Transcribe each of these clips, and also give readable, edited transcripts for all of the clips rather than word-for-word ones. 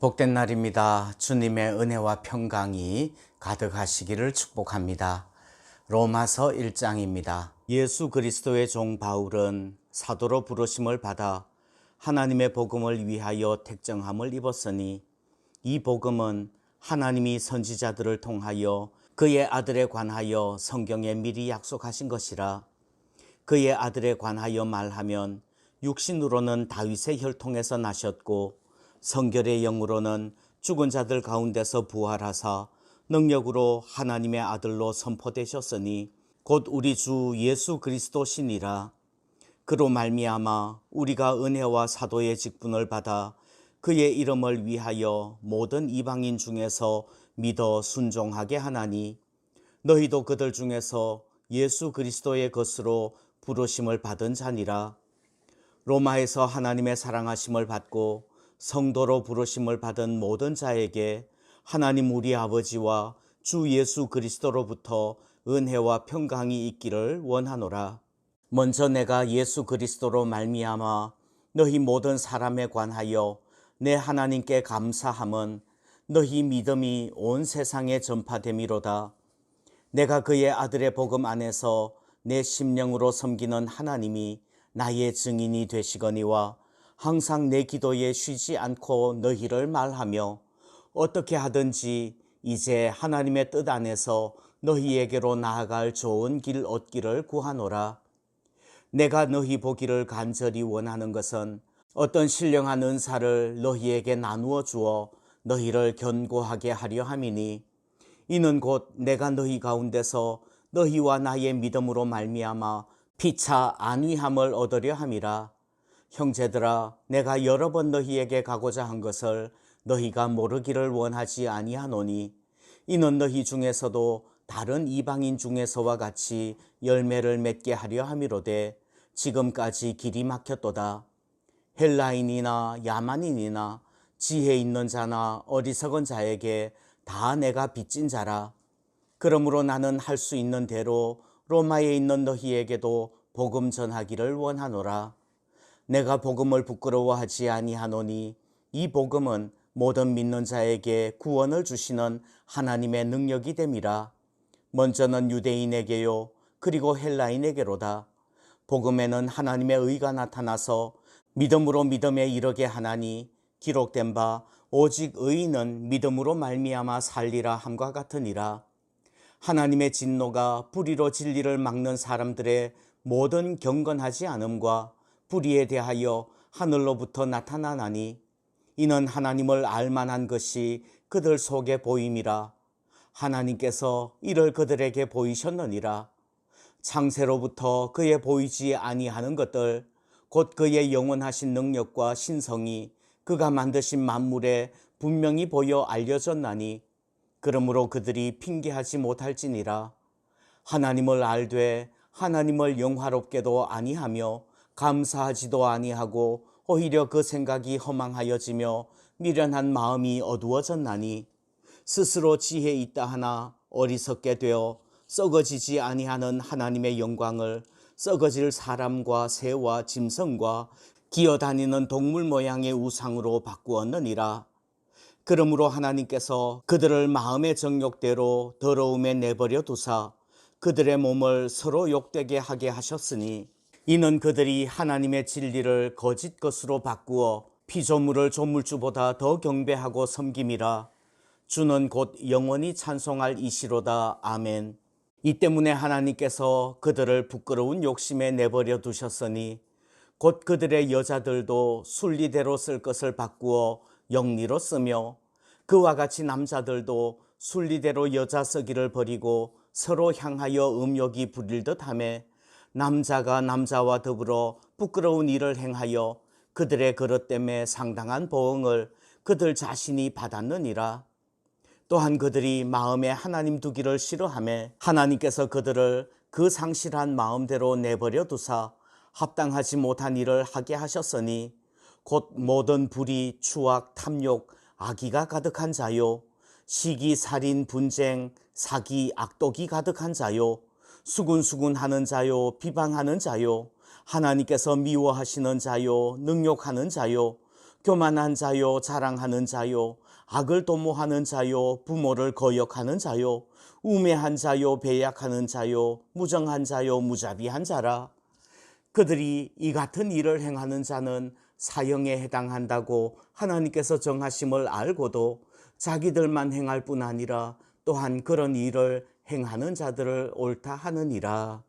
복된 날입니다. 주님의 은혜와 평강이 가득하시기를 축복합니다. 로마서 1장입니다. 예수 그리스도의 종 바울은 사도로 부르심을 받아 하나님의 복음을 위하여 택정함을 입었으니 이 복음은 하나님이 선지자들을 통하여 그의 아들에 관하여 성경에 미리 약속하신 것이라. 그의 아들에 관하여 말하면 육신으로는 다윗의 혈통에서 나셨고 성결의 영으로는 죽은 자들 가운데서 부활하사 능력으로 하나님의 아들로 선포되셨으니 곧 우리 주 예수 그리스도시니라. 그로 말미암아 우리가 은혜와 사도의 직분을 받아 그의 이름을 위하여 모든 이방인 중에서 믿어 순종하게 하나니 너희도 그들 중에서 예수 그리스도의 것으로 부르심을 받은 자니라. 로마에서 하나님의 사랑하심을 받고 성도로 부르심을 받은 모든 자에게 하나님 우리 아버지와 주 예수 그리스도로부터 은혜와 평강이 있기를 원하노라. 먼저 내가 예수 그리스도로 말미암아 너희 모든 사람에 관하여 내 하나님께 감사함은 너희 믿음이 온 세상에 전파됨이로다. 내가 그의 아들의 복음 안에서 내 심령으로 섬기는 하나님이 나의 증인이 되시거니와 항상 내 기도에 쉬지 않고 너희를 말하며 어떻게 하든지 이제 하나님의 뜻 안에서 너희에게로 나아갈 좋은 길 얻기를 구하노라. 내가 너희 보기를 간절히 원하는 것은 어떤 신령한 은사를 너희에게 나누어 주어 너희를 견고하게 하려 함이니 이는 곧 내가 너희 가운데서 너희와 나의 믿음으로 말미암아 피차 안위함을 얻으려 함이라. 형제들아, 내가 여러 번 너희에게 가고자 한 것을 너희가 모르기를 원하지 아니하노니 이는 너희 중에서도 다른 이방인 중에서와 같이 열매를 맺게 하려 함이로되 지금까지 길이 막혔도다. 헬라인이나 야만인이나 지혜 있는 자나 어리석은 자에게 다 내가 빚진 자라. 그러므로 나는 할 수 있는 대로 로마에 있는 너희에게도 복음 전하기를 원하노라. 내가 복음을 부끄러워하지 아니하노니 이 복음은 모든 믿는 자에게 구원을 주시는 하나님의 능력이 됨이라. 먼저는 유대인에게요 그리고 헬라인에게로다. 복음에는 하나님의 의가 나타나서 믿음으로 믿음에 이르게 하나니 기록된 바 오직 의인은 믿음으로 말미암아 살리라 함과 같으니라. 하나님의 진노가 불의로 진리를 막는 사람들의 모든 경건하지 않음과 불의에 대하여 하늘로부터 나타나나니 이는 하나님을 알만한 것이 그들 속에 보임이라. 하나님께서 이를 그들에게 보이셨느니라. 창세로부터 그의 보이지 아니하는 것들 곧 그의 영원하신 능력과 신성이 그가 만드신 만물에 분명히 보여 알려졌나니 그러므로 그들이 핑계하지 못할지니라. 하나님을 알되 하나님을 영화롭게도 아니하며 감사하지도 아니하고 오히려 그 생각이 허망하여지며 미련한 마음이 어두워졌나니 스스로 지혜 있다 하나 어리석게 되어 썩어지지 아니하는 하나님의 영광을 썩어질 사람과 새와 짐승과 기어다니는 동물 모양의 우상으로 바꾸었느니라. 그러므로 하나님께서 그들을 마음의 정욕대로 더러움에 내버려 두사 그들의 몸을 서로 욕되게 하게 하셨으니 이는 그들이 하나님의 진리를 거짓 것으로 바꾸어 피조물을 조물주보다 더 경배하고 섬김이라. 주는 곧 영원히 찬송할 이시로다. 아멘. 이 때문에 하나님께서 그들을 부끄러운 욕심에 내버려 두셨으니 곧 그들의 여자들도 순리대로 쓸 것을 바꾸어 영리로 쓰며 그와 같이 남자들도 순리대로 여자 쓰기를 버리고 서로 향하여 음욕이 부릴 듯하며 남자가 남자와 더불어 부끄러운 일을 행하여 그들의 그릇 때문에 상당한 보응을 그들 자신이 받았느니라. 또한 그들이 마음에 하나님 두기를 싫어하며 하나님께서 그들을 그 상실한 마음대로 내버려 두사 합당하지 못한 일을 하게 하셨으니 곧 모든 불의, 추악, 탐욕, 악의가 가득한 자요 시기, 살인, 분쟁, 사기, 악독이 가득한 자요 수군수군하는 자요 비방하는 자요 하나님께서 미워하시는 자요 능욕하는 자요 교만한 자요, 자랑하는 자요, 악을 도모하는 자요, 부모를 거역하는 자요, 우매한 자요, 배약하는 자요, 무정한 자요, 무자비한 자라. 그들이 이 같은 일을 행하는 자는 사형에 해당한다고 하나님께서 정하심을 알고도 자기들만 행할 뿐 아니라 또한 그런 일을 행하는 자들을 옳다 하느니라.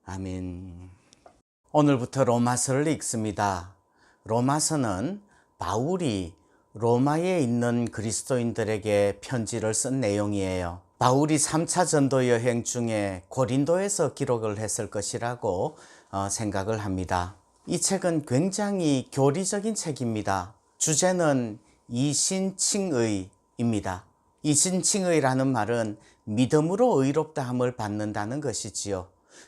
아멘. 오늘부터 로마서를 읽습니다. 로마서는 바울이 로마에 있는 그리스도인들에게 편지를 쓴 내용이에요. 바울이 3차 전도 여행 중에 고린도에서 기록을 했을 것이라고 생각을 합니다. 이 책은 굉장히 교리적인 책입니다. 주제는 이신칭의입니다. 이신칭의라는 말은 믿음으로 의롭다함을 받는다는 것이지요.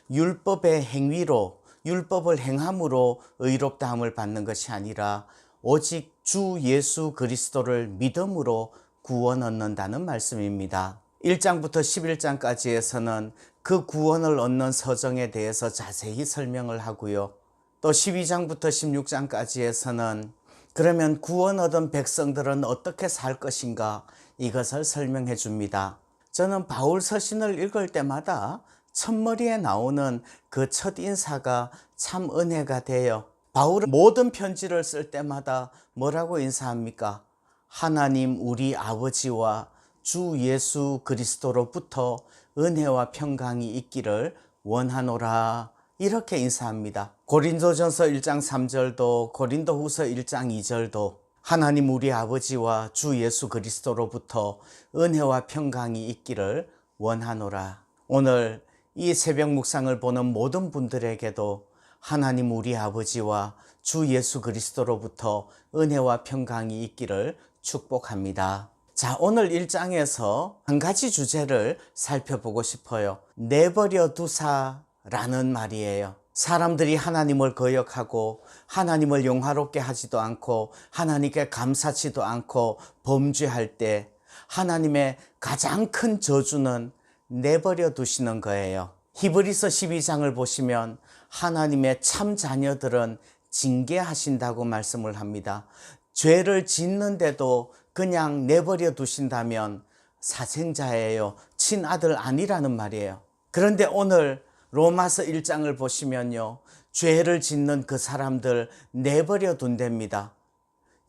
율법의 행위로, 율법을 행함으로 의롭다함을 받는 것이 아니라 오직 주 예수 그리스도를 믿음으로 구원 얻는다는 말씀입니다. 1장부터 11장까지에서는 그 구원을 얻는 서정에 대해서 자세히 설명을 하고요. 또 12장부터 16장까지에서는 그러면 구원 얻은 백성들은 어떻게 살 것인가, 이것을 설명해 줍니다. 저는 바울 서신을 읽을 때마다 첫머리에 나오는 그 첫 인사가 참 은혜가 돼요. 바울은 모든 편지를 쓸 때마다 뭐라고 인사합니까? 하나님 우리 아버지와 주 예수 그리스도로부터 은혜와 평강이 있기를 원하노라, 이렇게 인사합니다. 고린도전서 1장 3절도 고린도후서 1장 2절도 하나님 우리 아버지와 주 예수 그리스도로부터 은혜와 평강이 있기를 원하노라. 오늘 이 새벽 묵상을 보는 모든 분들에게도 하나님 우리 아버지와 주 예수 그리스도로부터 은혜와 평강이 있기를 축복합니다. 자, 오늘 1장에서 한 가지 주제를 살펴보고 싶어요. 내버려 두사라는 말이에요. 사람들이 하나님을 거역하고 하나님을 영화롭게 하지도 않고 하나님께 감사치도 않고 범죄할 때 하나님의 가장 큰 저주는 내버려 두시는 거예요. 히브리서 12장을 보시면 하나님의 참 자녀들은 징계하신다고 말씀을 합니다. 죄를 짓는데도 그냥 내버려 두신다면 사생자예요. 친아들 아니라는 말이에요. 그런데 오늘 로마서 1장을 보시면요, 죄를 짓는 그 사람들 내버려 둔답니다.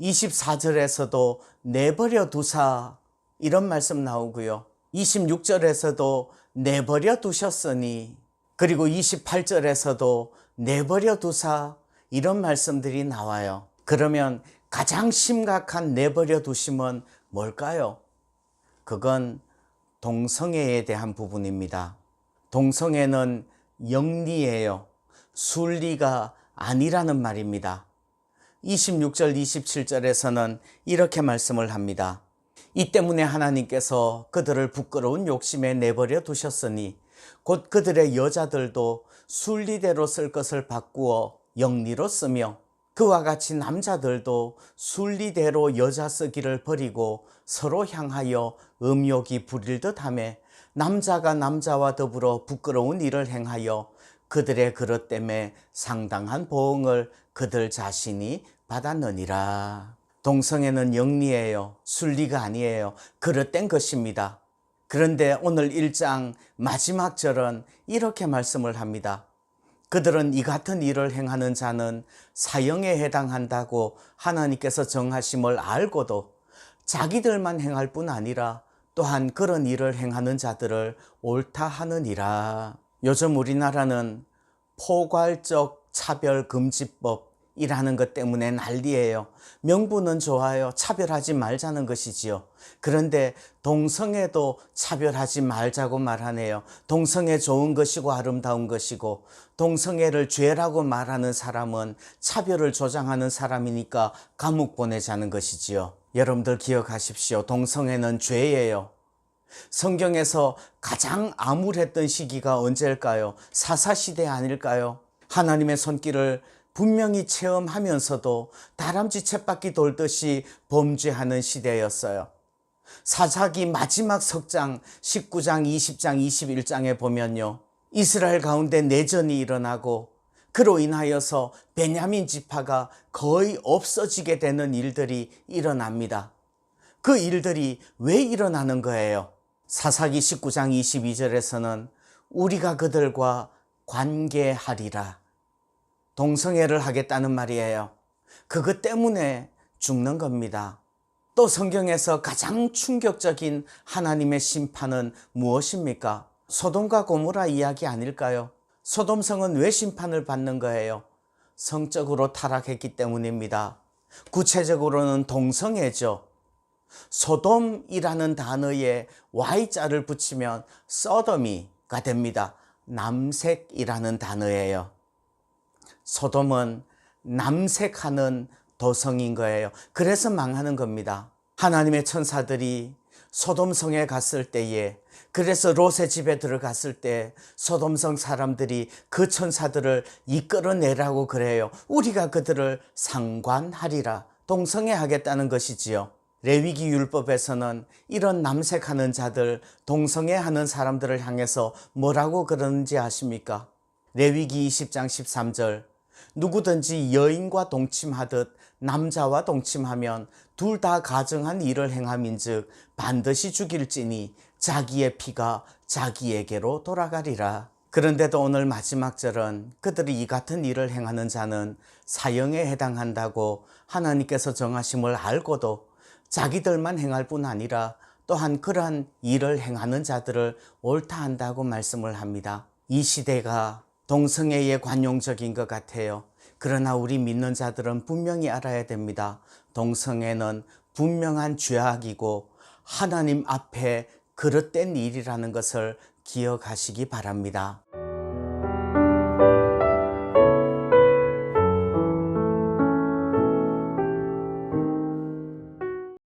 24절에서도 내버려 두사, 이런 말씀 나오고요. 26절에서도 내버려 두셨으니, 그리고 28절에서도 내버려 두사, 이런 말씀들이 나와요. 그러면 가장 심각한 내버려 두심은 뭘까요? 그건 동성애에 대한 부분입니다. 동성애는 영리예요. 순리가 아니라는 말입니다. 26절 27절에서는 이렇게 말씀을 합니다. 이 때문에 하나님께서 그들을 부끄러운 욕심에 내버려 두셨으니 곧 그들의 여자들도 순리대로 쓸 것을 바꾸어 영리로 쓰며 그와 같이 남자들도 순리대로 여자 쓰기를 버리고 서로 향하여 음욕이 부릴 듯하며 남자가 남자와 더불어 부끄러운 일을 행하여 그들의 그릇 때문에 상당한 보응을 그들 자신이 받았느니라. 동성애는 영리예요. 순리가 아니에요. 그릇된 것입니다. 그런데 오늘 1장 마지막 절은 이렇게 말씀을 합니다. 그들은 이 같은 일을 행하는 자는 사형에 해당한다고 하나님께서 정하심을 알고도 자기들만 행할 뿐 아니라 또한 그런 일을 행하는 자들을 옳다 하느니라. 요즘 우리나라는 포괄적 차별금지법이라는 것 때문에 난리예요. 명분은 좋아요. 차별하지 말자는 것이지요. 그런데 동성애도 차별하지 말자고 말하네요. 동성애 좋은 것이고 아름다운 것이고, 동성애를 죄라고 말하는 사람은 차별을 조장하는 사람이니까 감옥 보내자는 것이지요. 여러분들 기억하십시오. 동성애는 죄예요. 성경에서 가장 암울했던 시기가 언제일까요? 사사시대 아닐까요? 하나님의 손길을 분명히 체험하면서도 다람쥐 쳇바퀴 돌듯이 범죄하는 시대였어요. 사사기 마지막 석장 19장, 20장, 21장에 보면요, 이스라엘 가운데 내전이 일어나고 그로 인하여서 베냐민 지파가 거의 없어지게 되는 일들이 일어납니다. 그 일들이 왜 일어나는 거예요? 사사기 19장 22절에서는 우리가 그들과 관계하리라, 동성애를 하겠다는 말이에요. 그것 때문에 죽는 겁니다. 또 성경에서 가장 충격적인 하나님의 심판은 무엇입니까? 소돔과 고모라 이야기 아닐까요? 소돔성은 왜 심판을 받는 거예요? 성적으로 타락했기 때문입니다. 구체적으로는 동성애죠. 소돔이라는 단어에 Y자를 붙이면 서더미가 됩니다. 남색이라는 단어예요. 소돔은 남색하는 도성인 거예요. 그래서 망하는 겁니다. 하나님의 천사들이 소돔성에 갔을 때에, 그래서 롯의 집에 들어갔을 때 소돔성 사람들이 그 천사들을 이끌어내라고 그래요. 우리가 그들을 상관하리라, 동성애하겠다는 것이지요. 레위기 율법에서는 이런 남색하는 자들, 동성애하는 사람들을 향해서 뭐라고 그러는지 아십니까? 레위기 20장 13절, 누구든지 여인과 동침하듯 남자와 동침하면 둘 다 가증한 일을 행함인즉 반드시 죽일지니 자기의 피가 자기에게로 돌아가리라. 그런데도 오늘 마지막 절은 그들이 이 같은 일을 행하는 자는 사형에 해당한다고 하나님께서 정하심을 알고도 자기들만 행할 뿐 아니라 또한 그러한 일을 행하는 자들을 옳다 한다고 말씀을 합니다. 이 시대가 동성애에 관용적인 것 같아요. 그러나 우리 믿는 자들은 분명히 알아야 됩니다. 동성애는 분명한 죄악이고 하나님 앞에 그릇된 일이라는 것을 기억하시기 바랍니다.